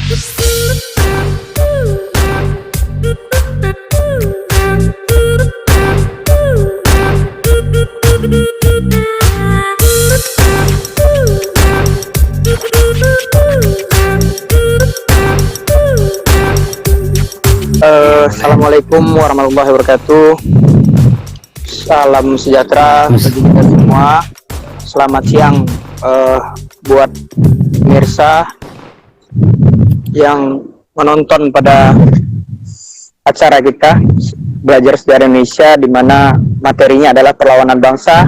Assalamualaikum warahmatullahi wabarakatuh. Salam sejahtera bagi kita semua. Selamat siang buat pemirsa yang menonton pada acara kita Belajar Sejarah Indonesia, di mana materinya adalah perlawanan bangsa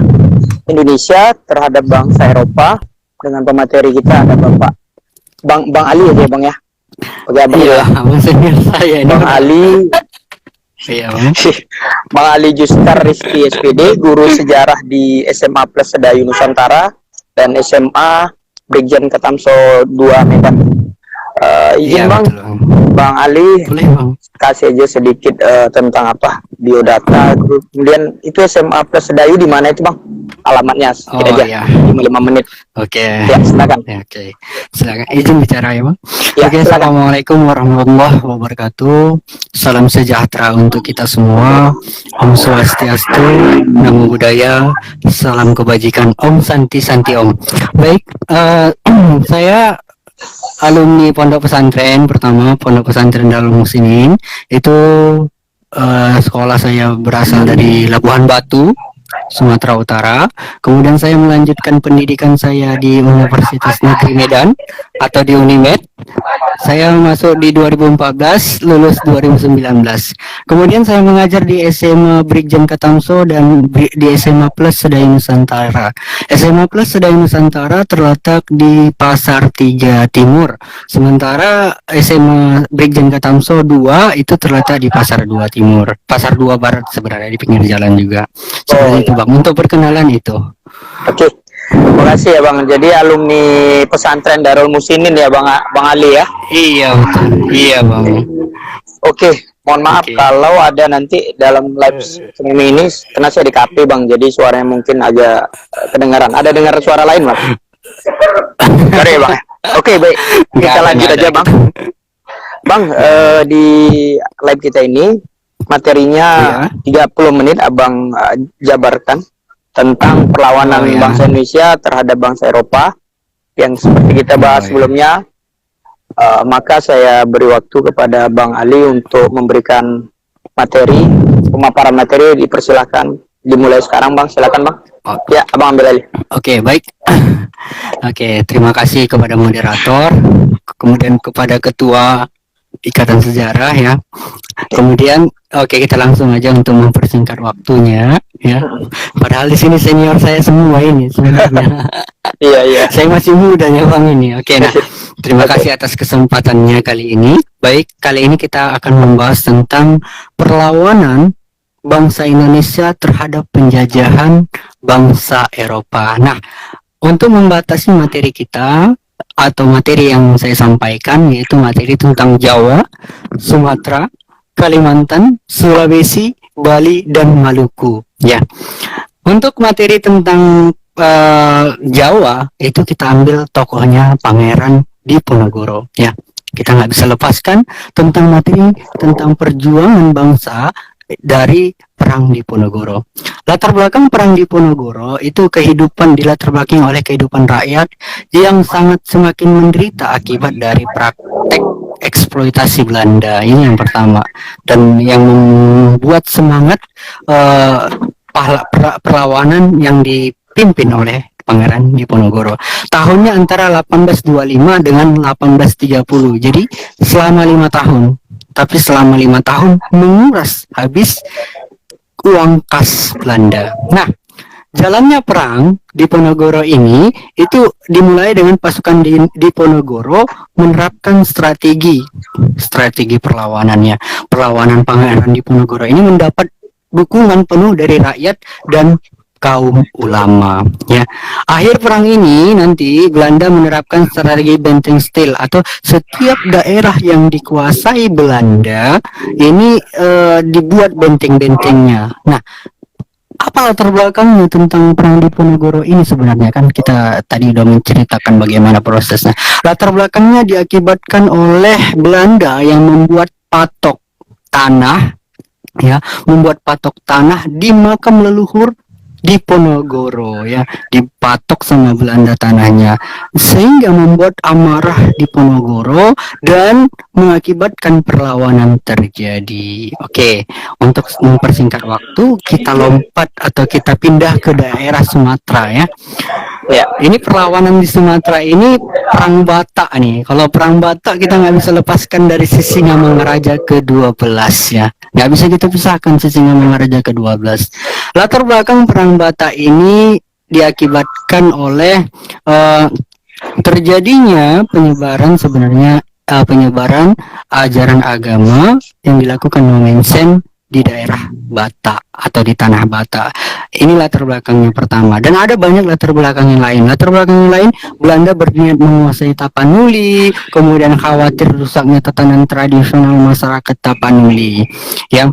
Indonesia terhadap bangsa Eropa. Dengan pemateri kita ada Bapak Bang Ali ya Bang ya. Oke, Bang iya, saya ini Bang Ali. Iya, Bang Ali Justar Rizky SPD, guru sejarah di SMA Plus Sedayu Nusantara dan SMA Brigjen Ketamso 2 Medan. Izin iya, Bang, betul. Bang Ali, Boleh Bang. kasih aja sedikit tentang apa biodata. Kemudian itu SMA Plus Sedayu di mana itu Bang? Alamatnya sedikit Oh aja, iya, 5 menit. oke. Ya, silakan. Ya, oke, silakan izin bicara ya Bang. Ya, Oke, silakan. Assalamualaikum warahmatullahi wabarakatuh. Salam sejahtera untuk kita semua. Om Swastiastu, Namo Buddhaya, salam kebajikan, Om Santi Santi Om. Baik, saya alumni Pondok Pesantren pertama, Pondok Pesantren Darul Muslimin. Itu sekolah saya berasal dari Labuhan Batu, Sumatera Utara. Kemudian saya melanjutkan pendidikan saya di Universitas Negeri Medan atau di Unimed. Saya masuk di 2014, lulus 2019. Kemudian saya mengajar di SMA Brigjen Ketamso dan di SMA Plus Sedayu Nusantara. SMA Plus Sedayu Nusantara terletak di Pasar 3 Timur. Sementara SMA Brigjen Ketamso 2 itu terletak di Pasar 2 Timur. Pasar 2 Barat sebenarnya, di pinggir jalan juga. Seperti itu Bang, untuk perkenalan itu. Oke. Terima kasih ya Bang. Jadi alumni pesantren Darul Muslimin ya Bang Ali ya. Iya betul. Iya Bang. Oke, mohon maaf Oke. kalau ada nanti dalam live stream ini karena saya di kafe Bang, jadi suaranya mungkin agak kedengaran. Ada dengar suara lain Bang? Sorry ya Bang. Oke, baik. Kita lanjut aja Bang. Bang, di live kita ini materinya 30 menit Abang jabarkan tentang perlawanan bangsa Indonesia terhadap bangsa Eropa yang seperti kita bahas sebelumnya. Maka saya beri waktu kepada Bang Ali untuk memberikan materi, pemaparan materi. Dipersilahkan dimulai sekarang Bang, silakan Bang. Ya, Abang ambil alih. Oke, baik. Oke, terima kasih kepada moderator, kemudian kepada ketua Ikatan Sejarah ya. Kemudian kita langsung aja untuk mempersingkat waktunya ya. Padahal di sini senior saya semua ini sebenarnya. Iya. Saya masih muda ya Bang ini. Oke, nah, terima kasih atas kesempatannya kali ini. Baik, kali ini kita akan membahas tentang perlawanan bangsa Indonesia terhadap penjajahan bangsa Eropa. Nah, untuk membatasi materi kita atau materi yang saya sampaikan, yaitu materi tentang Jawa, Sumatera, Kalimantan, Sulawesi, Bali, dan Maluku. Ya, untuk materi tentang Jawa itu kita ambil tokohnya Pangeran Diponegoro. Ya, kita nggak bisa lepaskan tentang materi tentang perjuangan bangsa dari Perang Diponegoro. Latar belakang Perang Diponegoro itu dilatar belakangi oleh kehidupan rakyat yang sangat semakin menderita akibat dari praktek eksploitasi Belanda. Ini yang pertama, dan yang membuat semangat perlawanan yang dipimpin oleh Pangeran Diponegoro. Tahunnya antara 1825 dengan 1830. Jadi selama 5 tahun. Tapi selama 5 tahun menguras habis uang kas Belanda. Nah, jalannya perang Diponegoro ini itu dimulai dengan pasukan Diponegoro menerapkan strategi perlawanannya. Perlawanan Pangeran Diponegoro ini mendapat dukungan penuh dari rakyat dan kaum ulama ya. Akhir perang ini nanti Belanda menerapkan strategi benteng steel, atau setiap daerah yang dikuasai Belanda ini dibuat benteng-bentengnya. Nah, apa latar belakangnya tentang perang Diponegoro ini sebenarnya? Kan kita tadi udah menceritakan bagaimana prosesnya. Latar belakangnya diakibatkan oleh Belanda yang membuat patok tanah, ya, membuat patok tanah di makam leluhur Diponegoro, ya, dipatok sama Belanda tanahnya, sehingga membuat amarah Diponegoro dan mengakibatkan perlawanan terjadi. Oke, untuk mempersingkat waktu, kita lompat atau kita pindah ke daerah Sumatera, ya. Ya. Ini perlawanan di Sumatera ini perang Batak nih. Kalau perang Batak kita nggak bisa lepaskan dari Sisingamangaraja ke-12, ya. Nggak bisa kita pisahkan Sisingamangaraja ke-12. Latar belakang perang Batak ini diakibatkan oleh terjadinya penyebaran sebenarnya penyebaran ajaran agama yang dilakukan Nomensen di daerah Batak atau di tanah Batak. Ini latar belakangnya pertama, dan ada banyak latar belakang yang lain. Latar belakang yang lain, Belanda berniat menguasai Tapanuli, kemudian khawatir rusaknya tatanan tradisional masyarakat Tapanuli. Ya,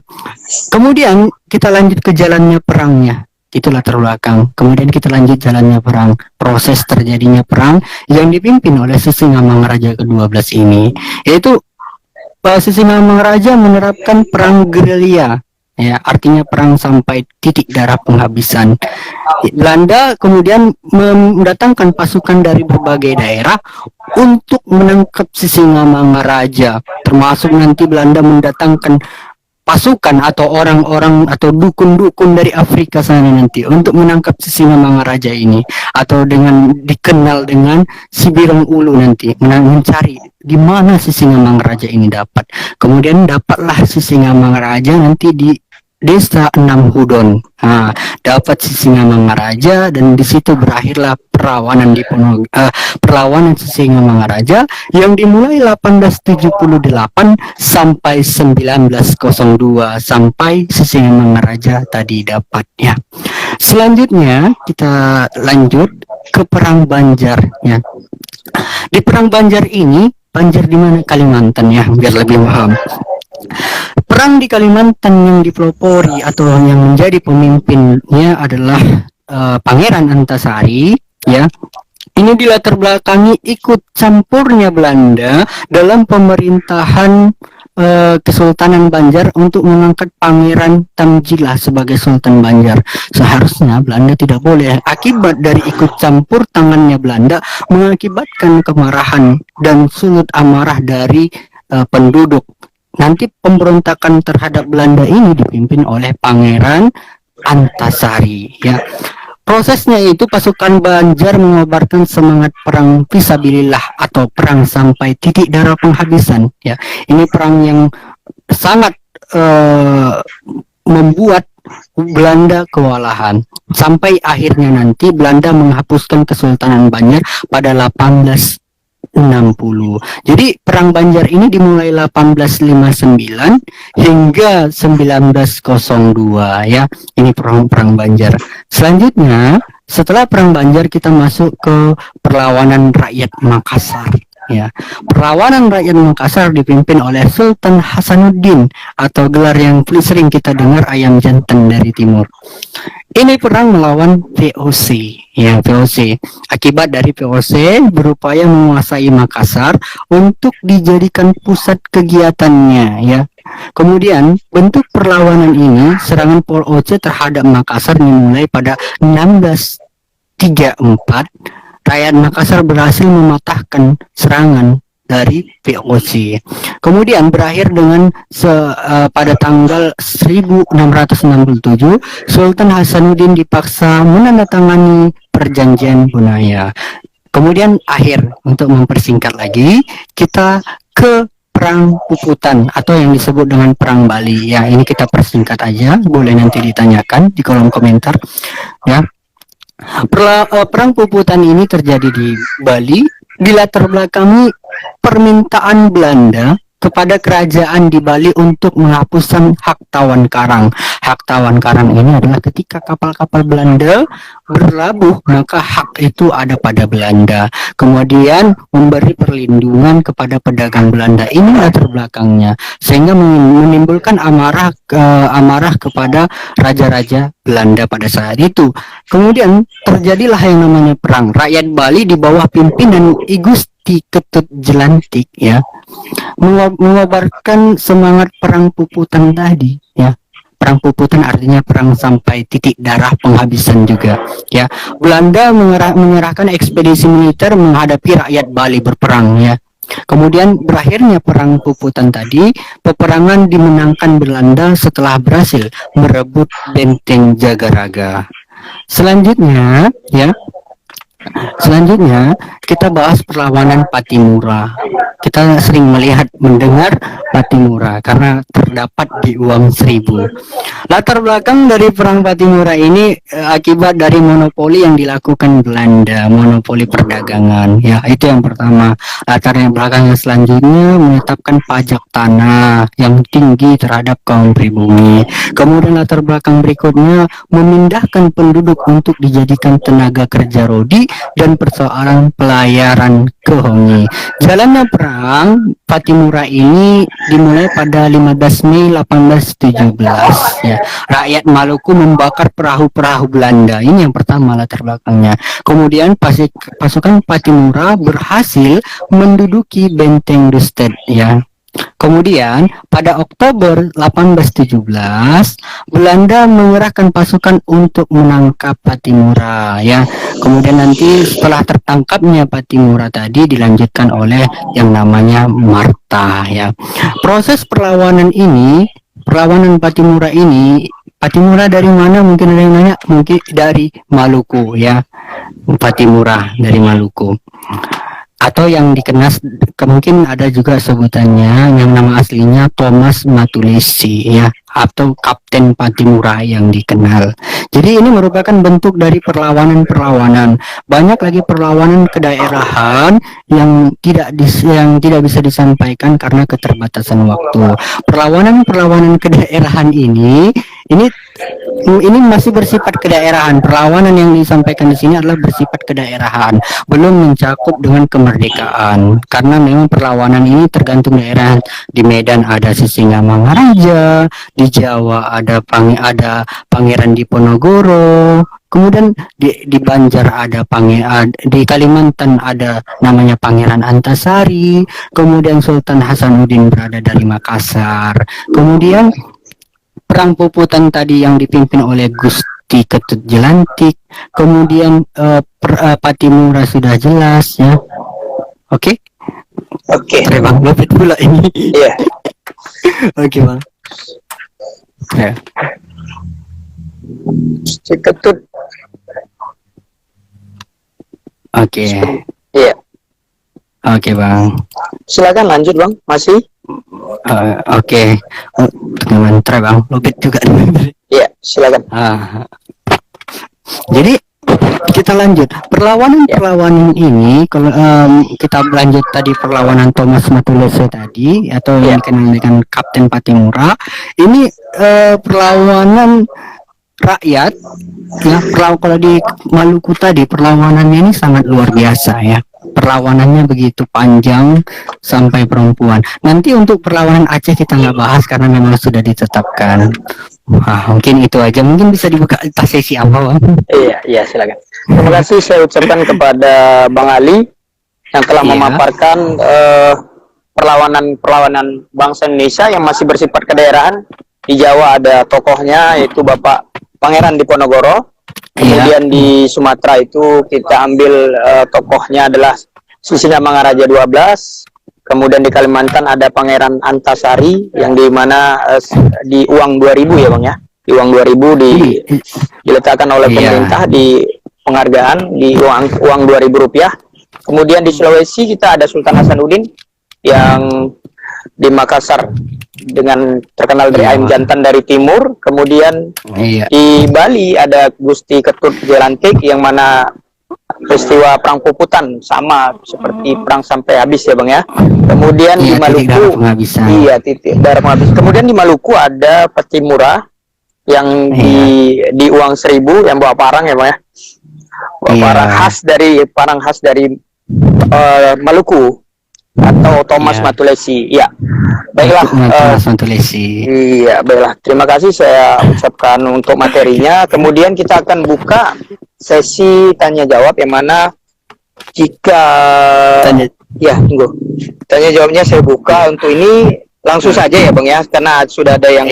kemudian kita lanjut ke jalannya perangnya. Itu latar belakang. Kemudian kita lanjut jalannya perang. Proses terjadinya perang yang dipimpin oleh Sisingamangaraja ke-12 ini, yaitu Sisingamangaraja menerapkan perang gerilya, ya, artinya perang sampai titik darah penghabisan. Belanda kemudian mendatangkan pasukan dari berbagai daerah untuk menangkap Sisingamangaraja, termasuk nanti Belanda mendatangkan pasukan atau orang-orang atau dukun-dukun dari Afrika sana nanti untuk menangkap Sisingamangaraja ini, atau dengan dikenal dengan si Birong Ulu nanti, mencari di mana Sisingamangaraja ini dapat. Kemudian dapatlah Sisingamangaraja nanti di Desa Enam Hudon. Nah, dapat Sisingamangaraja, dan di situ berakhirlah perlawanan perlawanan Sisingamangaraja yang dimulai 1878 sampai 1902 sampai Sisingamangaraja tadi dapatnya. Selanjutnya kita lanjut ke perang Banjar, ya. Di perang Banjar ini, Banjar di mana? Kalimantan, ya, biar lebih paham. Perang di Kalimantan yang dipelopori atau yang menjadi pemimpinnya adalah Pangeran Antasari, ya. Ini dilatar belakangi ikut campurnya Belanda dalam pemerintahan Kesultanan Banjar untuk mengangkat Pangeran Tamjilah sebagai Sultan Banjar. Seharusnya Belanda tidak boleh. Akibat dari ikut campur tangannya Belanda mengakibatkan kemarahan dan sulut amarah dari penduduk. Nanti pemberontakan terhadap Belanda ini dipimpin oleh Pangeran Antasari, ya. Prosesnya itu pasukan Banjar mengobarkan semangat perang fisabilillah atau perang sampai titik darah penghabisan, ya. Ini perang yang sangat membuat Belanda kewalahan, sampai akhirnya nanti Belanda menghapuskan Kesultanan Banjar pada 1860. Jadi perang Banjar ini dimulai 1859 hingga 1902, ya. Ini perang Banjar. Selanjutnya, setelah perang Banjar kita masuk ke perlawanan rakyat Makassar, ya. Perlawanan rakyat Makassar dipimpin oleh Sultan Hasanuddin, atau gelar yang sering kita dengar Ayam Jantan dari Timur. Ini perang melawan VOC, ya, VOC. Akibat dari VOC berupaya menguasai Makassar untuk dijadikan pusat kegiatannya, ya. Kemudian bentuk perlawanan ini, serangan VOC terhadap Makassar dimulai pada 1634. Rakyat Makassar berhasil mematahkan serangan dari VOC. Kemudian berakhir dengan pada tanggal 1667 Sultan Hasanuddin dipaksa menandatangani perjanjian Bunaya. Kemudian akhir, untuk mempersingkat lagi, kita ke perang Puputan atau yang disebut dengan perang Bali. Ya, ini kita persingkat aja, boleh nanti ditanyakan di kolom komentar, ya. Perang Puputan ini terjadi di Bali, dilatar belakangi permintaan Belanda kepada kerajaan di Bali untuk menghapuskan hak tawan karang. Hak tawan karang ini adalah ketika kapal-kapal Belanda berlabuh, maka hak itu ada pada Belanda. Kemudian memberi perlindungan kepada pedagang Belanda. Ini latar belakangnya, sehingga menimbulkan amarah kepada raja-raja Belanda pada saat itu. Kemudian terjadilah yang namanya perang. Rakyat Bali di bawah pimpinan I Gusti Ketut Jelantik ya mengobarkan semangat perang puputan tadi ya. Perang puputan artinya perang sampai titik darah, penghabisan juga ya. Belanda menyerahkan ekspedisi militer menghadapi rakyat Bali berperang ya. Kemudian berakhirnya perang puputan tadi, peperangan dimenangkan Belanda setelah berhasil merebut benteng Jagaraga. Selanjutnya kita bahas perlawanan Patimura. Kita sering mendengar Patimura karena terdapat di uang 1000. Latar belakang dari perang Patimura ini akibat dari monopoli yang dilakukan Belanda, monopoli perdagangan. Ya, itu yang pertama. Latar belakangnya selanjutnya menetapkan pajak tanah yang tinggi terhadap kaum pribumi. Kemudian latar belakang berikutnya memindahkan penduduk untuk dijadikan tenaga kerja rodi dan persoalan pelayaran ke Hongi. Jalannya perang Patimura ini dimulai pada 15 Mei 1817 ya. Rakyat Maluku membakar perahu-perahu Belanda. Ini yang pertama latar belakangnya. Kemudian pasukan Patimura berhasil menduduki benteng Dusted ya. Kemudian pada Oktober 1817 Belanda mengerahkan pasukan untuk menangkap Patimura ya. Kemudian nanti setelah tertangkapnya Patimura tadi dilanjutkan oleh yang namanya Marta ya. Proses perlawanan Patimura ini, Patimura dari mana? Mungkin ada yang nanya, mungkin dari Maluku ya. Patimura dari Maluku. Atau yang dikenal mungkin ada juga sebutannya yang nama aslinya Thomas Matulesi ya, atau Kapten Patimura yang dikenal. Jadi ini merupakan bentuk dari perlawanan. Banyak lagi perlawanan kedaerahan yang tidak bisa disampaikan karena keterbatasan waktu. Perlawanan kedaerahan ini masih bersifat kedaerahan. Perlawanan yang disampaikan di sini adalah bersifat kedaerahan, belum mencakup dengan kemerdekaan. Karena memang perlawanan ini tergantung daerah. Di Medan ada Sisingamangaraja, di Jawa ada Pangeran Diponegoro. Kemudian di Banjar di Kalimantan ada namanya Pangeran Antasari. Kemudian Sultan Hasanuddin berada dari Makassar. Kemudian perang puputan tadi yang dipimpin oleh Gusti Ketut Jelantik. Kemudian Patimura sudah jelas ya. Oke. Bang, lupit pula ini. Iya. Oke, Bang. Ya. Si Ketut. Oke. Iya. Oke, Bang. Silakan lanjut, Bang. Masih? Oke. Mantra, Bang. Lupit juga. Iya, silakan. Jadi kita lanjut perlawanan ini. Kalau kita lanjut tadi perlawanan Thomas Matulese tadi atau yang dikenal dengan Kapten Patimura, ini perlawanan rakyat ya. Kalau di Maluku tadi perlawanannya ini sangat luar biasa ya. Perlawanannya begitu panjang sampai perempuan. Nanti untuk perlawanan Aceh kita nggak bahas karena memang sudah ditetapkan. Mungkin itu aja. Mungkin bisa dibuka sesi awal. Iya, silakan. Terima kasih saya ucapkan kepada Bang Ali yang telah memaparkan perlawanan bangsa Indonesia yang masih bersifat kedaerahan. Di Jawa ada tokohnya yaitu Bapak Pangeran Diponegoro. Kemudian di Sumatera itu kita ambil tokohnya adalah Sisingamangaraja 12. Kemudian di Kalimantan ada Pangeran Antasari yang di mana di uang 2000 ya Bang ya. Di uang 2000 diletakkan oleh pemerintah di penghargaan di uang 2000 rupiah. Kemudian di Sulawesi kita ada Sultan Hasanuddin yang di Makassar dengan terkenal dari ayam jantan dari timur. Kemudian di Bali ada Gusti Ketut Jelantik yang mana peristiwa perang Puputan sama seperti perang sampai habis ya bang ya. Kemudian di Iya, titik Maluku, darah penghabisan. iya titik darah penghabis. Kemudian di Maluku ada peti murah yang di uang 1.000 yang bawa parang ya bang ya. Bawa Iya. parang khas dari Maluku atau Thomas Iya. Matulesi. Ya, baiklah. Thomas Matulesi. Iya, baiklah. Terima kasih saya ucapkan untuk materinya. Kemudian kita akan buka sesi tanya jawab yang mana jika tunggu. Tanya jawabnya saya buka untuk ini langsung saja ya, Bang ya, karena sudah ada yang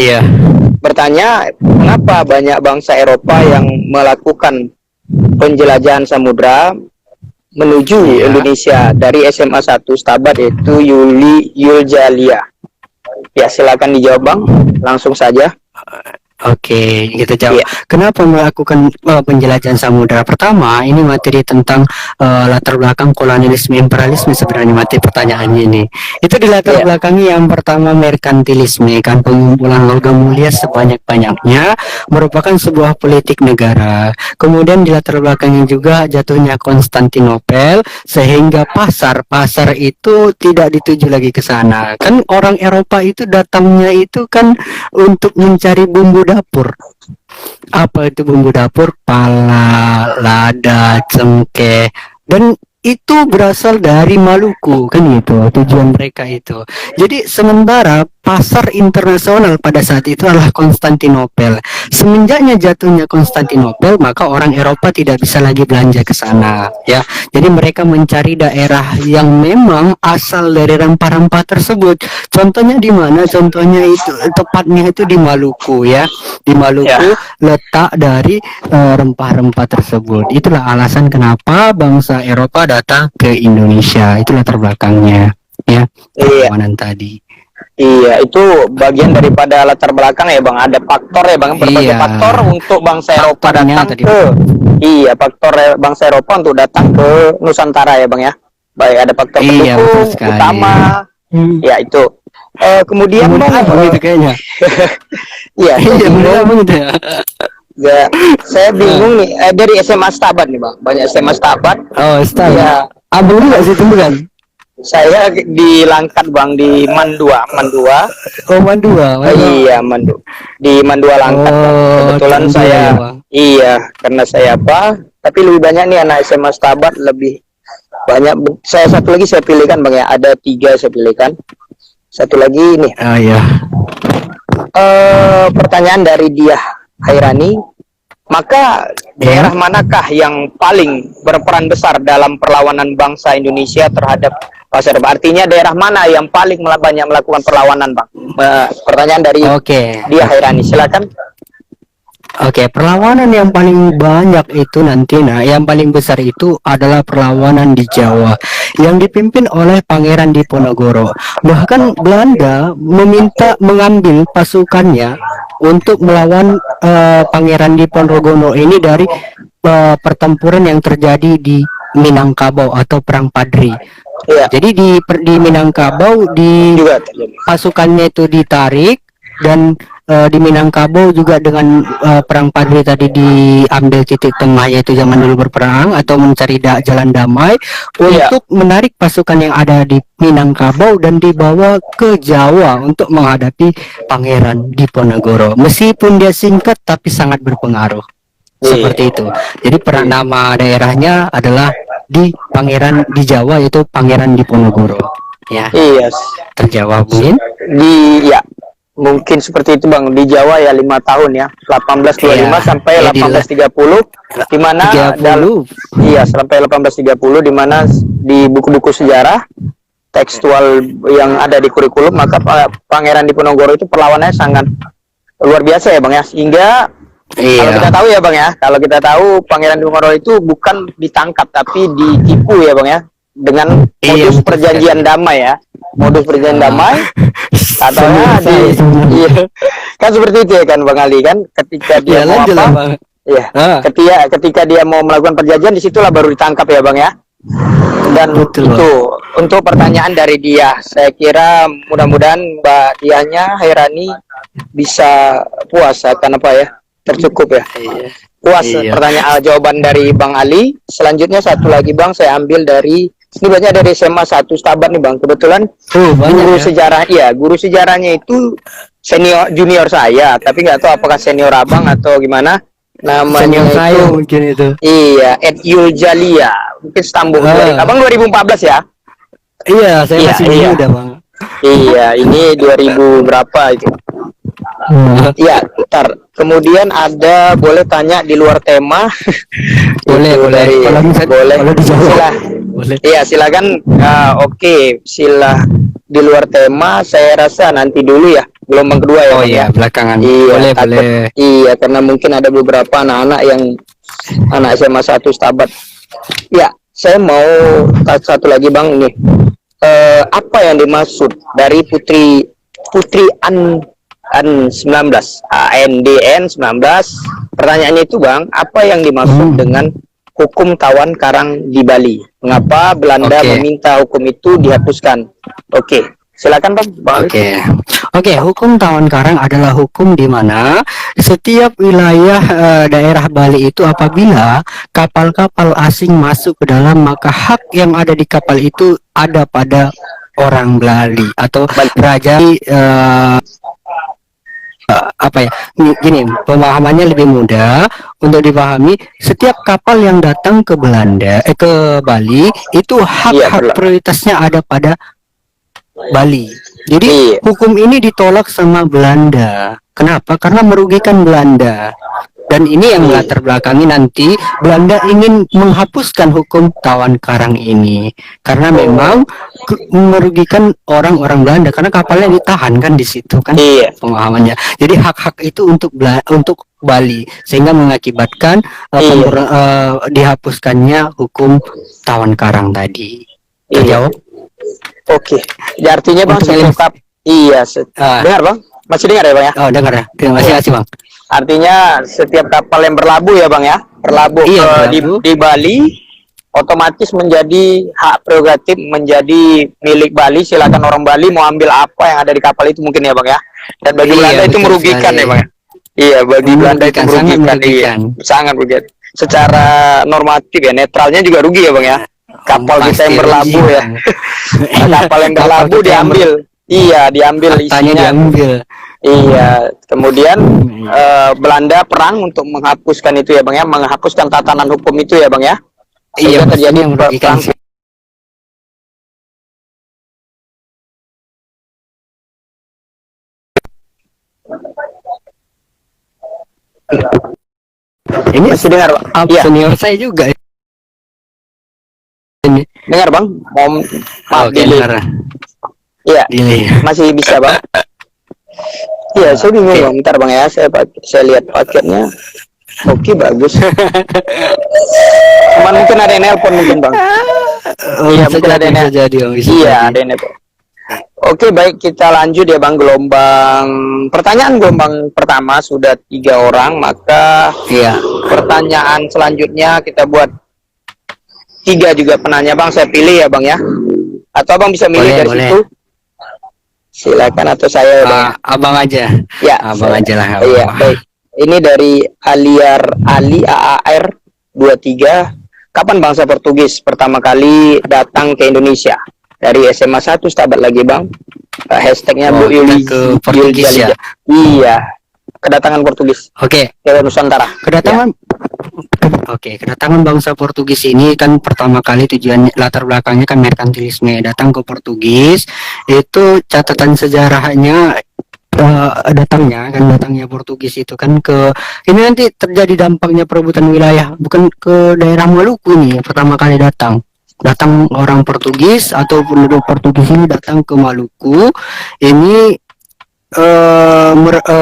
bertanya mengapa banyak bangsa Eropa yang melakukan penjelajahan samudra menuju Indonesia dari SMA 1 Stabat, yaitu Yuljalia. Ya, silakan dijawab Bang, langsung saja. Oke, kita jawab. Kenapa melakukan penjelajahan samudra? Pertama, ini materi tentang latar belakang kolonialisme imperialisme sebenarnya materi pertanyaannya ini. Itu di latar belakangi yang pertama merkantilisme, kan pengumpulan logam mulia sebanyak-banyaknya merupakan sebuah politik negara. Kemudian di latar belakangnya juga jatuhnya Konstantinopel sehingga pasar itu tidak dituju lagi ke sana. Kan orang Eropa itu datangnya itu kan untuk mencari bumbu dapur. Apa itu bumbu dapur? Pala, lada, cengkeh, dan itu berasal dari Maluku, kan gitu tujuan mereka itu. Jadi sementara pasar internasional pada saat itu adalah Konstantinopel. Semenjaknya jatuhnya Konstantinopel, maka orang Eropa tidak bisa lagi belanja ke sana, ya. Jadi mereka mencari daerah yang memang asal dari rempah-rempah tersebut. Contohnya di mana? Contohnya itu tepatnya itu di Maluku, ya. Di Maluku letak dari rempah-rempah tersebut. Itulah alasan kenapa bangsa Eropa datang ke Indonesia. Itu latar belakangnya, ya. Perlawanan tadi. Iya, itu bagian daripada latar belakang ya Bang. Ada faktor ya Bang, berbagai faktor untuk bangsa Eropa datang ke faktor bangsa Eropa untuk datang ke Nusantara ya Bang ya. Baik, ada faktor pendukung utama. Ya itu. Kemudian Bang, itu kayaknya. Iya, ya, saya bingung nih dari SMA Stabat nih Bang. Banyak SMA Stabat. Oh, Stabat. Ya. Abang juga sih itu bukan? Saya di Langkat Bang, di Mandua. Oh, Mandua. Iya, di Mandua Langkat. Kebetulan saya karena saya tapi lebih banyak nih anak SMA Stabat, lebih banyak. Saya satu lagi saya pilihkan Bang ya, ada 3 saya pilihkan. Satu lagi nih. Oh iya. Pertanyaan dari Diah Hairani. Maka daerah manakah yang paling berperan besar dalam perlawanan bangsa Indonesia terhadap pasar? Artinya daerah mana yang paling banyak melakukan perlawanan, Bang? Pertanyaan dari Diah Hairani, silakan. Oke, perlawanan yang paling banyak itu nanti, yang paling besar itu adalah perlawanan di Jawa yang dipimpin oleh Pangeran Diponegoro. Bahkan Belanda mengambil pasukannya untuk melawan Pangeran Diponegoro ini dari pertempuran yang terjadi di Minangkabau atau Perang Padri. Jadi di Minangkabau pasukannya itu ditarik, dan di Minangkabau juga dengan Perang Padri tadi diambil titik tengah, yaitu zaman dulu berperang atau mencari jalan damai untuk menarik pasukan yang ada di Minangkabau dan dibawa ke Jawa untuk menghadapi Pangeran Diponegoro. Meskipun dia singkat tapi sangat berpengaruh. Seperti itu. Jadi nama daerahnya adalah di Jawa, yaitu Pangeran Diponegoro. Ya. Terjawab mungkin? Mungkin seperti itu Bang. Di Jawa ya 5 tahun ya, 1825 sampai 1830, di mana sampai 1830, di mana di buku-buku sejarah tekstual yang ada di kurikulum, maka Pangeran Diponegoro itu perlawanannya sangat luar biasa ya Bang ya, sehingga kalau kita tahu ya Bang ya, kalau kita tahu Pangeran Diponegoro itu bukan ditangkap tapi ditipu ya Bang ya, dengan modus perjanjian damai ya. Modus perjanjian damai katanya kan seperti itu ya kan Bang Ali, kan ketika dia mau ketika dia mau melakukan perjanjian, disitulah baru ditangkap ya Bang ya. Dan itu untuk pertanyaan dari dia, saya kira mudah-mudahan Mbak Diahnya Hairani bisa puas akan tercukup ya. Puas Iya. pertanyaan jawaban dari Bang Ali. Selanjutnya satu lagi Bang, saya ambil dari ini banyak dari SMA 1 Stabat nih Bang. Kebetulan Banyak guru ya. sejarah, iya guru sejarahnya itu senior junior saya, tapi nggak tahu apakah senior abang atau gimana. Namanya Senior saya itu mungkin itu. iya Ed Jalia, mungkin Stambul. Ah. Abang 2014 ya? Iya, saya Iya, masih iya. muda, Bang. Iya, ini 2000 berapa itu? Iya, ntar. Kemudian ada boleh tanya di luar tema. Boleh, Itu boleh. dari boleh. Kalau dijawab. Sila. Boleh. Iya, silakan. Oke, sila di luar tema. Saya rasa nanti dulu ya, gelombang kedua ya, Oh Bang, iya, ya. belakangan. Iya, Boleh, takut. boleh. Iya, karena mungkin ada beberapa anak-anak yang anak SMA 1 Stabat. Ya, saya mau satu lagi Bang nih. Apa yang dimaksud dari Putri An 19 ANDN 19? Pertanyaannya itu Bang, apa yang dimaksud dengan hukum tawan karang di Bali? Mengapa Belanda Oke. meminta hukum itu dihapuskan? Oke, silakan Bang. Oke, hukum tawan karang adalah hukum di mana setiap wilayah daerah Bali itu apabila kapal-kapal asing masuk ke dalam, maka hak yang ada di kapal itu ada pada orang Bali atau raja. Apa ya, gini pemahamannya lebih mudah untuk dipahami. Setiap kapal yang datang ke ke Bali itu hak-hak prioritasnya ada pada Bali. Jadi hukum ini ditolak sama Belanda. Kenapa? Karena merugikan Belanda. Dan ini yang melatar belakangi nanti Belanda ingin menghapuskan hukum tawan karang ini karena memang merugikan orang-orang Belanda karena kapalnya ditahan kan di situ kan pemahamannya. Jadi hak-hak itu untuk Bali sehingga mengakibatkan dihapuskannya hukum tawan karang tadi. Terjawab? Oke. Ya, artinya Bang setiap dengar Bang? Masih dengar ya Bang ya? Oh, dengar ya. Terima kasih Bang. Artinya setiap kapal yang berlabuh ya Bang ya, berlabuh di Bali otomatis menjadi hak prerogatif, menjadi milik Bali. Silakan orang Bali mau ambil apa yang ada di kapal itu mungkin ya Bang ya. Dan bagi Belanda itu merugikan ya Bang ya. Iya, bagi Belanda itu merugikan. Sangat merugikan. Secara normatif ya, netralnya juga rugi ya Bang ya. Kapal kita yang berlabuh ya. Kapal yang berlabuh diambil. Iya, diambil isinya. Iya, kemudian Belanda perang untuk menghapuskan itu ya Bang ya, menghapuskan tatanan hukum itu ya Bang ya. Sehingga terjadi perang. Ini masih dengar Bang? Iya. Senior saya juga. Ini. Dengar Bang? Maaf, dengar. Iya. Masih bisa Bang? Iya, saya bingung Bang. Bentar Bang ya, saya lihat paketnya. Oke, bagus. Cuman mungkin ada yang nelpon mungkin Bang. Iya, mungkin ada yang ada yang nelpon. Oke, baik, kita lanjut ya Bang. Pertanyaan gelombang pertama sudah 3 orang, maka pertanyaan selanjutnya kita buat 3 juga penanya Bang. Saya pilih ya Bang ya. Atau Abang bisa milih dari situ? Silakan atau saya Abang aja. Ya, Abang aja lah. Iya, baik. Ini dari Ali AAR 23. Kapan bangsa Portugis pertama kali datang ke Indonesia? Dari SMA 1 Stabat lagi Bang. Hashtagnya Bu Yuli ke Portugis ya. Iya. Kedatangan Portugis. Ke Nusantara. Kedatangan bangsa Portugis ini kan pertama kali tujuan latar belakangnya kan merkantilisme. Datang ke Portugis itu catatan sejarahnya datangnya Portugis itu kan ke ini nanti terjadi dampaknya perebutan wilayah bukan ke daerah Maluku ini pertama kali datang orang Portugis atau penduduk Portugis ini datang ke Maluku ini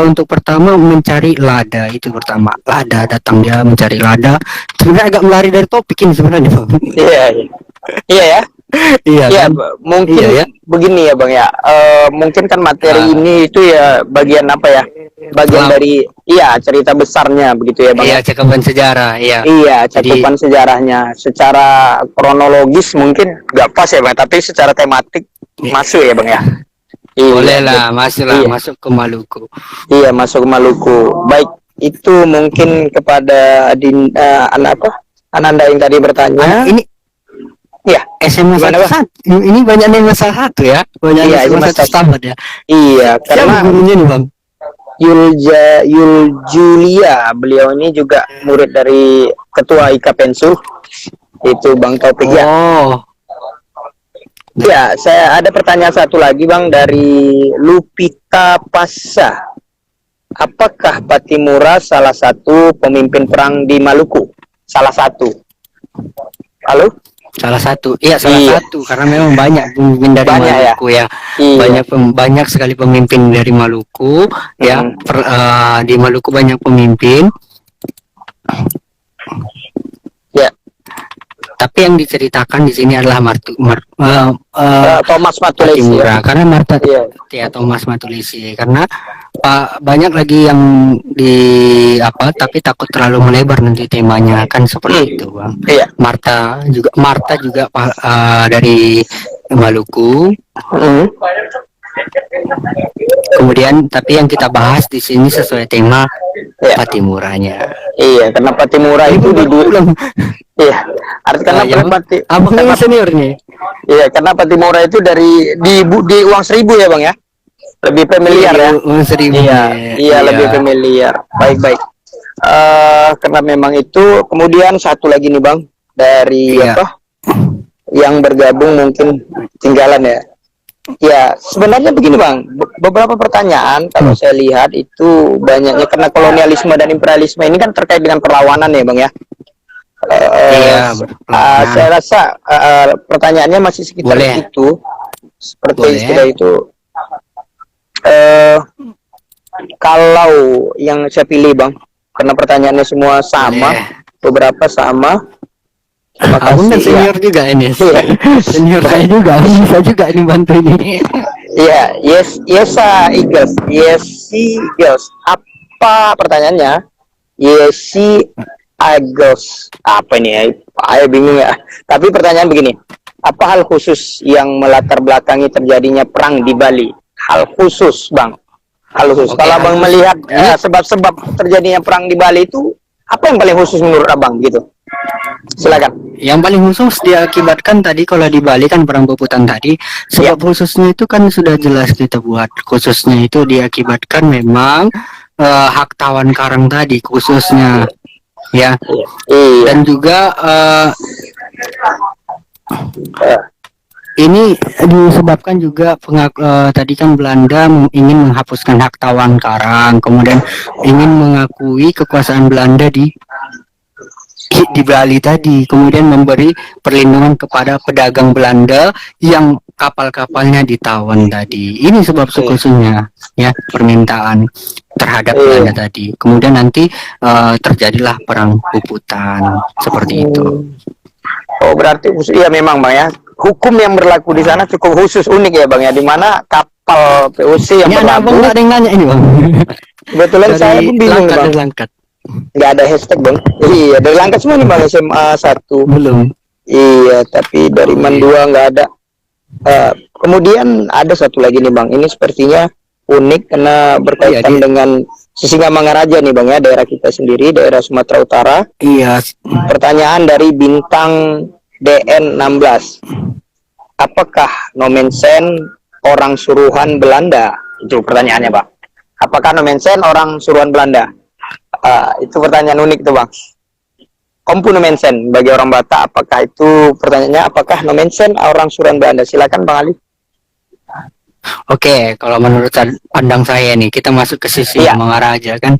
untuk pertama mencari lada itu pertama datang dia mencari lada sebenarnya agak melari dari topik ini sebenarnya Bang. Iya kan? Mungkin begini ya Bang ya, mungkin kan materi ini itu ya bagian apa ya, bagian dari cerita besarnya begitu ya Bang. Cakupan sejarah cakupan sejarahnya secara kronologis mungkin nggak pas ya Bang, tapi secara tematik masuk ya Bang ya. Boleh lah, masuk ke Maluku. Iya, masuk ke Maluku. Baik, itu mungkin kepada anak apa? Ananda yang tadi bertanya. Ini ya SMA gimana, satu, ini banyak yang masalah satu ya, banyak Iya, SMA SMA satu tamat ya. iya, Siapa karena gurunya nih bang? Yul Julia, beliau ini juga murid dari ketua IKA Pensu, itu Bang Taufik ya. Oh, Ya, saya ada pertanyaan satu lagi Bang dari Lupita Pasa. Apakah Patimura salah satu pemimpin perang di Maluku? Salah satu. Halo? salah satu, iya salah Iya. satu, karena memang banyak pemimpin dari Banyak ya? Maluku ya, Iya. banyak sekali pemimpin dari Maluku ya. Di Maluku banyak pemimpin. Ya. Tapi yang diceritakan di sini adalah Thomas Matulesi Patimura, ya. karena Iya. ya Thomas Matulesi, karena banyak lagi yang tapi takut terlalu melebar nanti temanya kan seperti itu bang. Iya. Marta juga dari Maluku. Kemudian tapi yang kita bahas di sini sesuai tema Iya. Patimuranya. Iya, karena Patimura itu di Iya, artinya karena abang ini senior nih. Iya, karena Patimura itu di uang 1.000 ya bang ya, lebih familiar ya. Uang 1.000. Iya, lebih familiar. Baik. Karena memang itu. Kemudian satu lagi nih bang dari yang bergabung mungkin tinggalan ya. Ya, sebenarnya begini bang, beberapa pertanyaan kalau saya lihat itu banyaknya karena kolonialisme dan imperialisme ini kan terkait dengan perlawanan ya bang ya. Saya rasa pertanyaannya masih sekitar itu, seperti istilah itu. Kalau yang saya pilih bang, karena pertanyaannya semua sama, beberapa sama. Abang kan senior juga ini. Senior saya juga, bisa juga ini bantu ini. Iya, Eagles. Apa pertanyaannya? Eagles. Apa ini ya? Saya bingung ya. Tapi pertanyaan begini. Apa hal khusus yang melatar belakangi terjadinya perang di Bali? Hal khusus, Bang. Hal khusus. Kalau Bang melihat sebab-sebab terjadinya perang di Bali itu, apa yang paling khusus menurut Abang gitu? Silakan. Yang paling khusus diakibatkan tadi kalau di Bali kan perang Puputan tadi, sebab khususnya itu kan sudah jelas kita buat. Khususnya itu diakibatkan memang hak tawan karang tadi khususnya ya. Dan juga ini disebabkan juga tadi kan Belanda ingin menghapuskan hak tawan karang, kemudian ingin mengakui kekuasaan Belanda di Bali tadi, kemudian memberi perlindungan kepada pedagang Belanda yang kapal-kapalnya ditawan tadi. Ini sebab sekusunya ya, permintaan terhadap Belanda tadi. Kemudian nanti terjadilah perang Puputan seperti itu. Oh, berarti iya memang Bang ya. Hukum yang berlaku di sana cukup khusus, unik ya Bang ya, di mana kapal POC yang berlabuh. Ini ada yang nanya ini Bang. Kebetulan saya pun bingung Bang. Nggak ada hashtag Bang. Iya, dari Langkat semua nih Bang, SMA 1. Belum. Iya, tapi dari Mandua nggak ada. Kemudian ada satu lagi nih Bang, ini sepertinya unik karena berkaitan dengan Sisingamangaraja nih Bang ya, daerah kita sendiri, daerah Sumatera Utara. Iya. Pertanyaan dari Bintang DN16. Apakah Nomensen orang suruhan Belanda? Itu pertanyaannya Bang. Apakah Nomensen orang suruhan Belanda? Itu pertanyaan unik tuh Bang. Kompu Nomensen bagi orang Batak, apakah itu pertanyaannya? Apakah Nomensen orang suruhan Belanda? Silakan Bang Ali. Oke, kalau menurut pandang saya nih, kita masuk ke sisi Mangaraja kan.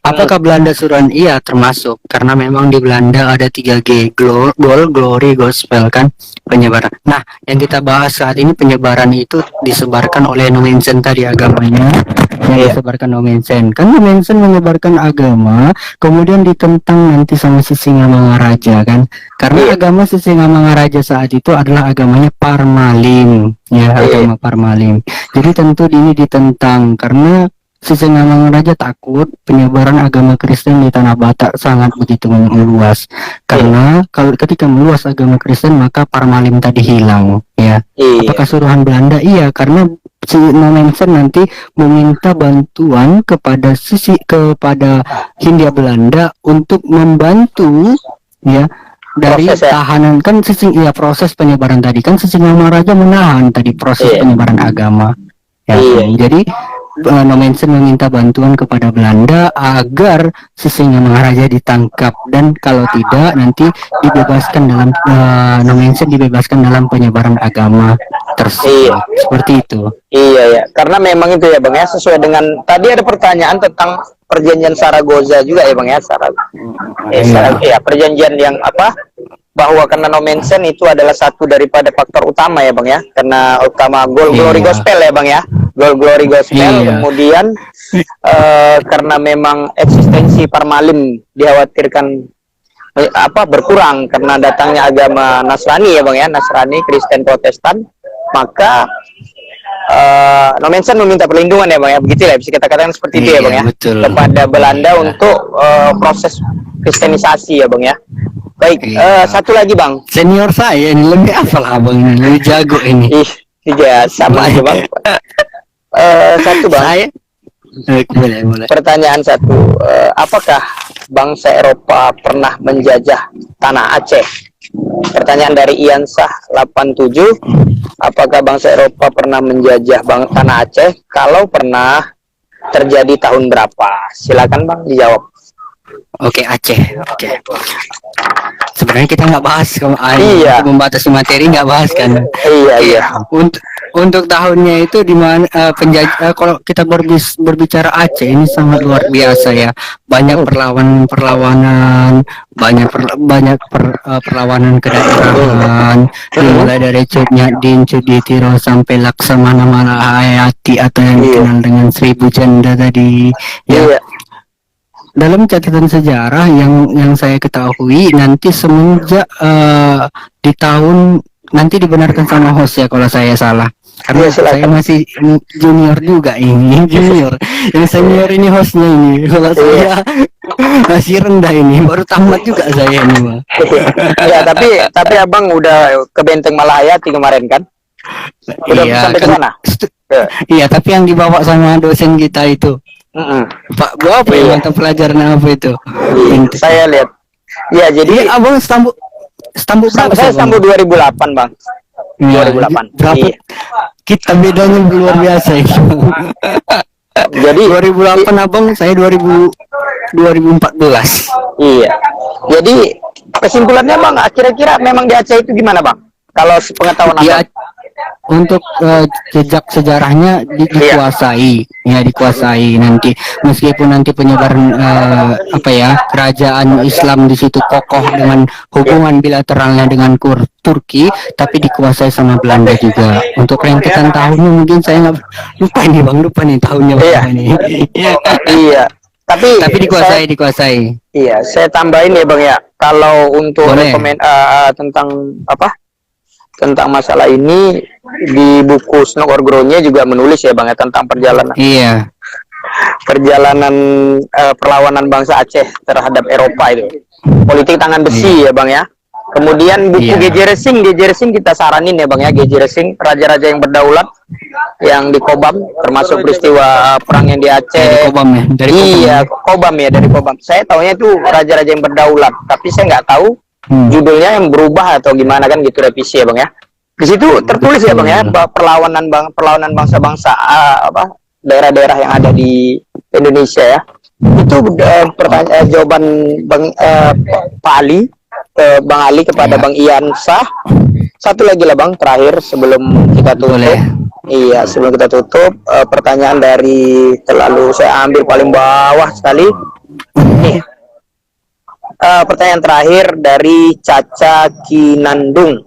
Apakah Belanda suruhan? Iya, termasuk. Karena memang di Belanda ada 3G, glory, gospel kan, penyebaran. Nah, yang kita bahas saat ini penyebaran itu disebarkan oleh Nomensen tadi agamanya. Yang disebarkan Nomensen. Kan Nomensen menyebarkan agama, kemudian ditentang nanti sama Sisingamangaraja kan. Karena agama Sisingamangaraja saat itu adalah agamanya Parmalim. Ya, agama Parmalim. Jadi tentu ini ditentang karena Sisingamangaraja takut penyebaran agama Kristen di tanah Batak sangat begitu meluas. Karena kalau ketika meluas agama Kristen maka Parmalim tadi hilang, ya. Apakah suruhan Belanda? Iya, karena si Nomensen nanti meminta bantuan kepada Hindia Belanda untuk membantu ya dari Proses, ya? tahanan kan proses penyebaran tadi kan Sisingamaraja menahan tadi proses Iya. penyebaran agama ya Iya. kan? Jadi Nomensen meminta bantuan kepada Belanda agar Sisingamaraja ditangkap dan kalau tidak nanti dibebaskan dalam Nomensen dibebaskan dalam penyebaran agama tersebut. Iya. Seperti itu. Iya ya, karena memang itu ya bang ya, sesuai dengan tadi ada pertanyaan tentang perjanjian Saragoza juga ya bang ya, Iya. perjanjian yang apa, bahwa karena Nomensen itu adalah satu daripada faktor utama ya bang ya, karena utama glory Iya. gospel ya bang ya, glory gospel, Iya. kemudian karena memang eksistensi Parmalim dikhawatirkan berkurang karena datangnya agama Nasrani ya bang ya, Nasrani, Kristen, Protestan, maka Nomensen meminta perlindungan ya bang ya, begitu ya bisa kita katakan seperti itu ya bang ya, betul. kepada Belanda Iya. untuk proses kristenisasi ya bang ya. Baik, Iya. satu lagi bang. Senior saya ini lebih hafal abang ini, lebih jago ini. Iya sama aja bang. Satu bang. Saya boleh. Pertanyaan satu, apakah bangsa Eropa pernah menjajah tanah Aceh? Pertanyaan dari Iansah 87, apakah bangsa Eropa pernah menjajah tanah Aceh? Kalau pernah, terjadi tahun berapa? Silakan bang dijawab. Oke, Aceh. Oke. Sebenarnya kita nggak bahas Iya. untuk membatasi materi nggak bahas kan. Iya. Untuk tahunnya itu di mana kalau kita berbicara Aceh ini sangat luar biasa ya. Banyak perlawanan, banyak perlawanan kedaerahan, dimulai dari Cut Nyadin, Cut Ditiro sampai Laksamana Malahayati atau yang dikenal dengan Seribu Janda tadi. Ya. Iya. Dalam catatan sejarah yang saya ketahui nanti semenjak di tahun nanti dibenarkan sama host ya kalau saya salah karena saya masih junior juga ini junior yang senior ini hostnya ini kalau saya masih rendah ini baru tamat juga saya ini mah. Ya tapi abang udah ke Benteng Malahayati kemarin kan? Udah sampai ke sana? Iya tapi yang dibawa sama dosen kita itu Pak apa ya mata pelajaran apa itu? Saya lihat. Ya jadi abang Stambul berapa? Saya Stambul 2008 bang. 2008. Berapa? Iya. Kita bedanya luar biasa itu. Jadi 2008 abang, saya 2014. Iya. Jadi kesimpulannya bang, kira-kira memang di Aceh itu gimana bang? Kalau pengetahuan abang? Untuk jejak sejarahnya dikuasai nanti meskipun nanti penyebaran kerajaan Islam di situ kokoh dengan hubungan bilateralnya dengan Turki tapi dikuasai sama Belanda juga. Untuk rentetan tahunnya mungkin saya nggak lupa nih tahunnya berapa nih. Iya. Tapi dikuasai. Iya, saya tambahin ya bang ya. Kalau untuk tentang masalah ini di buku Snok Orgronya juga menulis ya bang ya tentang perjalanan. Iya. Perjalanan perlawanan bangsa Aceh terhadap Eropa itu. Politik tangan besi ya bang ya. Kemudian buku GJ Racing kita saranin ya bang ya, GJ Racing raja-raja yang berdaulat yang di Kobam, termasuk peristiwa perang yang di Aceh. Dari Kobam. Dari Kobam. Saya tahunya itu raja-raja yang berdaulat, tapi saya nggak tahu judulnya yang berubah atau gimana kan gitu, revisi ya bang ya. Di situ tertulis ya bang ya, perlawanan bangsa-bangsa daerah-daerah yang ada di Indonesia ya. Itu jawaban Pak Ali, Bang Ali kepada Bang Ian Sah. Satu lagi lah bang, terakhir sebelum kita tutup. Iya, sebelum kita tutup, pertanyaan dari saya ambil paling bawah sekali. Nih. Pertanyaan terakhir dari Caca Kinandung.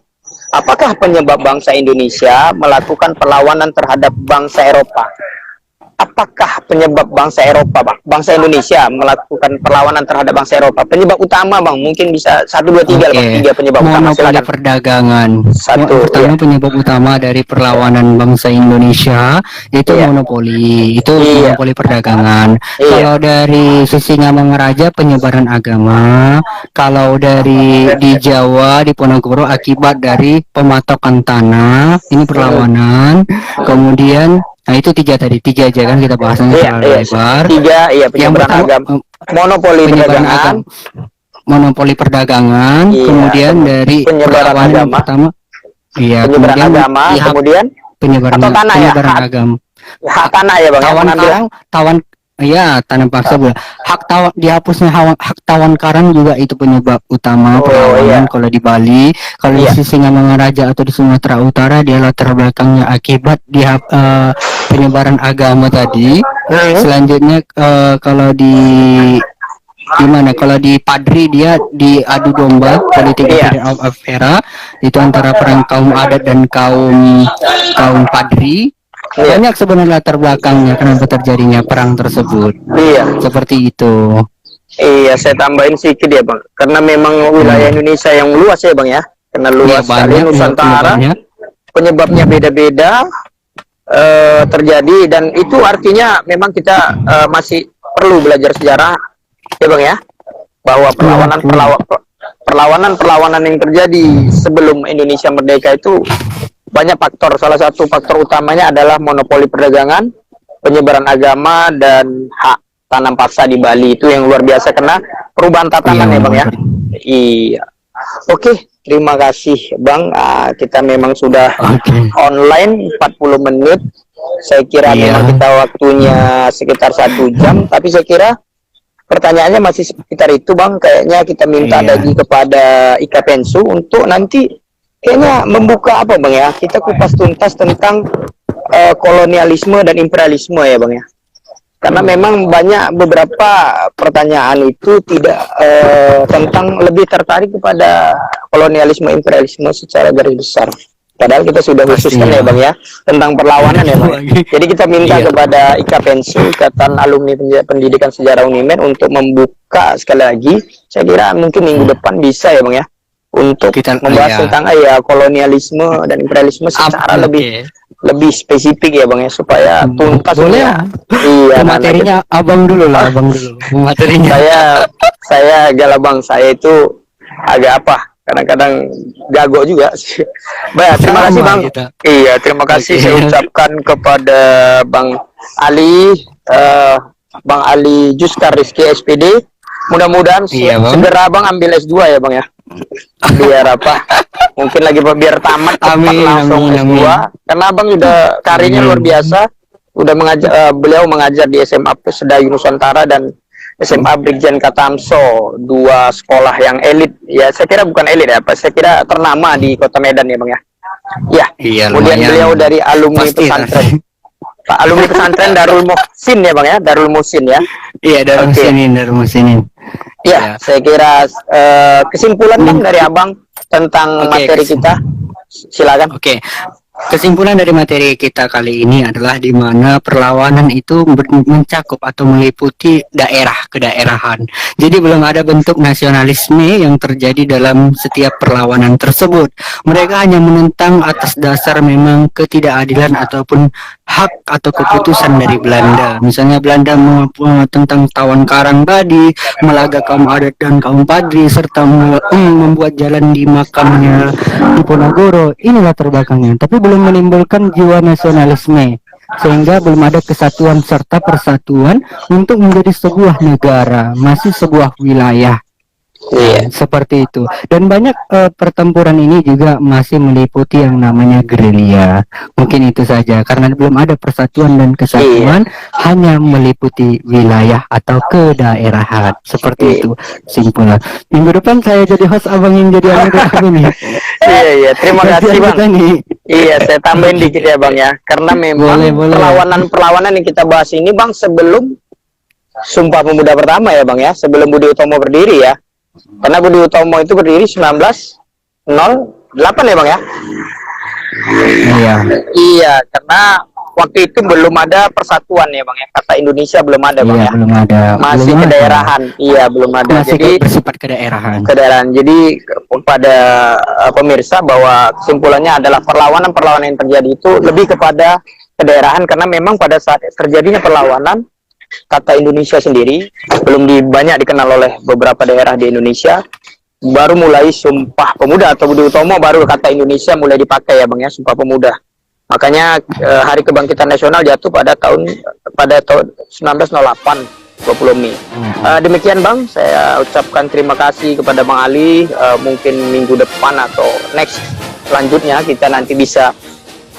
Apakah penyebab bangsa Indonesia melakukan perlawanan terhadap bangsa Eropa? apakah penyebab bangsa Eropa, Bang, bangsa Indonesia melakukan perlawanan terhadap bangsa Eropa? Penyebab utama, Bang, mungkin bisa 1, 2, 3, Bang. 3 penyebab utama. Monopoli Silakan. perdagangan. Satu, Pertama, penyebab utama dari perlawanan bangsa Indonesia itu Iya. monopoli, itu Iya. monopoli perdagangan. Iya. Kalau dari sisi Ngamangaraja penyebaran agama, kalau dari di Jawa di Ponorogo akibat dari pematokan tanah, ini perlawanan. Kemudian nah itu tiga aja kan kita bahasnya terlalu lebar. 3, iya, Yang penyebaran pertama agama, monopoli penyebaran perdagangan, monopoli perdagangan, Iya, kemudian dari penyebaran perlawanan yang agama. pertama, iya, penyebaran kemudian agama, pihak kemudian penyebaran atau tanah ya, penyebaran hak, agama, hak tanah ya, Bang, ya, tawan mengambil. karang, tawan, ya tanam paksa Ah. hak tawan dihapusnya hak tawan karang juga itu penyebab utama Oh, perlawanan. iya. Kalau di Bali, kalau Iya. di sisi Ngamangaraja atau di Sumatera Utara, dia latar belakangnya akibat penyebaran agama tadi. Selanjutnya kalau di mana kalau di Padri dia diadu domba politik Iya. of Afera itu antara perang kaum adat dan kaum Padri. Iya. Banyak sebenarnya latar belakangnya kenapa terjadinya perang tersebut. Iya. Seperti itu. Iya, saya tambahin sedikit ya, Bang. Karena memang wilayah Indonesia yang luas ya, Bang, ya. Karena luas sekali Nusantara. Penyebabnya beda-beda terjadi, dan itu artinya memang kita masih perlu belajar sejarah ya, Bang, ya. Bahwa perlawanan yang terjadi sebelum Indonesia merdeka itu banyak faktor. Salah satu faktor utamanya adalah monopoli perdagangan, penyebaran agama, dan hak tanam paksa di Bali itu yang luar biasa karena perubahan tatanan ya, Bang, ya. Iya. Oke, terima kasih, Bang. Kita memang sudah online 40 menit. Saya kira memang kita waktunya sekitar 1 jam, tapi saya kira pertanyaannya masih sekitar itu, Bang. Kayaknya kita minta lagi kepada Ika Pensu untuk nanti kayaknya membuka apa, Bang, ya. Kita kupas tuntas tentang kolonialisme dan imperialisme ya, Bang, ya. Karena memang banyak beberapa pertanyaan itu tidak tentang lebih tertarik kepada kolonialisme imperialisme secara garis besar. Padahal kita sudah khususkan ya, Bang, ya, tentang perlawanan ya, Bang. Jadi kita minta kepada Ika Pensu, Ikatan Alumni Pendidikan Sejarah Unimed, untuk membuka sekali lagi. Saya kira mungkin minggu depan bisa ya, Bang, ya, untuk kita membahas tentang kolonialisme dan imperialisme secara lebih spesifik ya, Bang, ya, supaya tuntas. Boleh ya. Iya, materinya Abang dulu lah, Abang dulu. Materinya. Saya galah, Bang. Saya itu agak kadang-kadang jago juga. Baik, terima kasih, Bang. Kita. Iya, terima kasih saya ucapkan kepada Bang Ali, Bang Ali Juskar Rizky SPD. Mudah-mudahan segera Bang ambil S2 ya, Bang, ya. Biar mungkin lagi biar tamat cepat langsung S2. Karena Abang udah karirnya luar biasa. Udah mengajar, beliau mengajar di SMA Sedayu Nusantara dan SMA Brigjen Katamso, 2 sekolah yang elit. Ya, saya kira bukan elit ya, saya kira ternama di Kota Medan ya, Bang, ya. Ya. Iya, kemudian beliau dari alumni pesantren. Pak alumni pesantren Darul Muhsin ya, Bang, ya, Darul Muhsin ya. Iya, Darul Muhsinin. Ya, saya kira kesimpulan, Bang, dari Abang tentang materi kita. Silakan. Kesimpulan dari materi kita kali ini adalah di mana perlawanan itu mencakup atau meliputi daerah kedaerahan. Jadi belum ada bentuk nasionalisme yang terjadi dalam setiap perlawanan tersebut. Mereka hanya menentang atas dasar memang ketidakadilan ataupun hak atau keputusan dari Belanda. Misalnya Belanda tentang tawan karang tadi, melaga kaum adat dan kaum Padri, serta membuat jalan di makamnya di Ponorogo. Inilah terbelakangnya. Tapi belum menimbulkan jiwa nasionalisme, sehingga belum ada kesatuan serta persatuan untuk menjadi sebuah negara, masih sebuah wilayah. Seperti itu. Dan banyak pertempuran ini juga masih meliputi yang namanya gerilya. Mungkin itu saja, karena belum ada persatuan dan kesatuan, hanya meliputi wilayah atau kedaerahan. Seperti itu simpulan. Minggu depan saya jadi host, Abang yang jadi anggota ini. Iya, terima kasih, Bang. Iya, saya tambahin dikit ya, Bang, ya. Karena memang perlawanan yang kita bahas ini, Bang, sebelum Sumpah Pemuda pertama ya, Bang, ya, sebelum Budi Utomo berdiri ya. Karena Budi Utomo itu berdiri 1908 ya, Bang, ya. Iya, karena waktu itu belum ada persatuan ya Bang ya. Kata Indonesia belum ada Bang Iya, ya. belum ada. Masih Belum ada. kedaerahan. Iya, belum ada. Masih Jadi bersifat kedaerahan. Jadi kepada pemirsa bahwa kesimpulannya adalah perlawanan yang terjadi itu lebih kepada kedaerahan, karena memang pada saat terjadinya perlawanan, kata Indonesia sendiri belum banyak dikenal oleh beberapa daerah di Indonesia. Baru mulai Sumpah Pemuda atau Budi Utomo, baru kata Indonesia mulai dipakai ya Bang ya, Sumpah Pemuda. Makanya Hari Kebangkitan Nasional jatuh pada tahun 1908, 20 Mei. Demikian Bang, saya ucapkan terima kasih kepada Bang Ali. Mungkin minggu depan atau next selanjutnya kita nanti bisa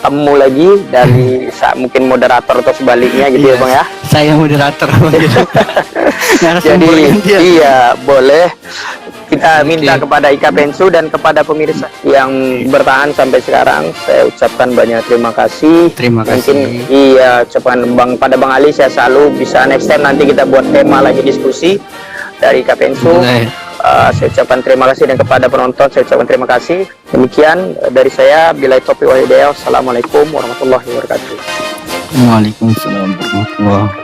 temu lagi dari mungkin moderator atau sebaliknya gitu ya Bang ya. Saya moderator. Jadi iya, boleh. Kita minta kepada Ika Pensu dan kepada pemirsa yang bertahan sampai sekarang, saya ucapkan banyak terima kasih. Terima kasih. Mungkin iya, ucapkan pada Bang Ali, saya selalu bisa next time nanti kita buat tema lagi diskusi dari Ika Pensu. Saya ucapkan terima kasih, dan kepada penonton saya ucapkan terima kasih. Demikian dari saya, billahi taufiq wal hidayah. Assalamualaikum warahmatullahi wabarakatuh. Waalaikumsalam warahmatullahi wabarakatuh.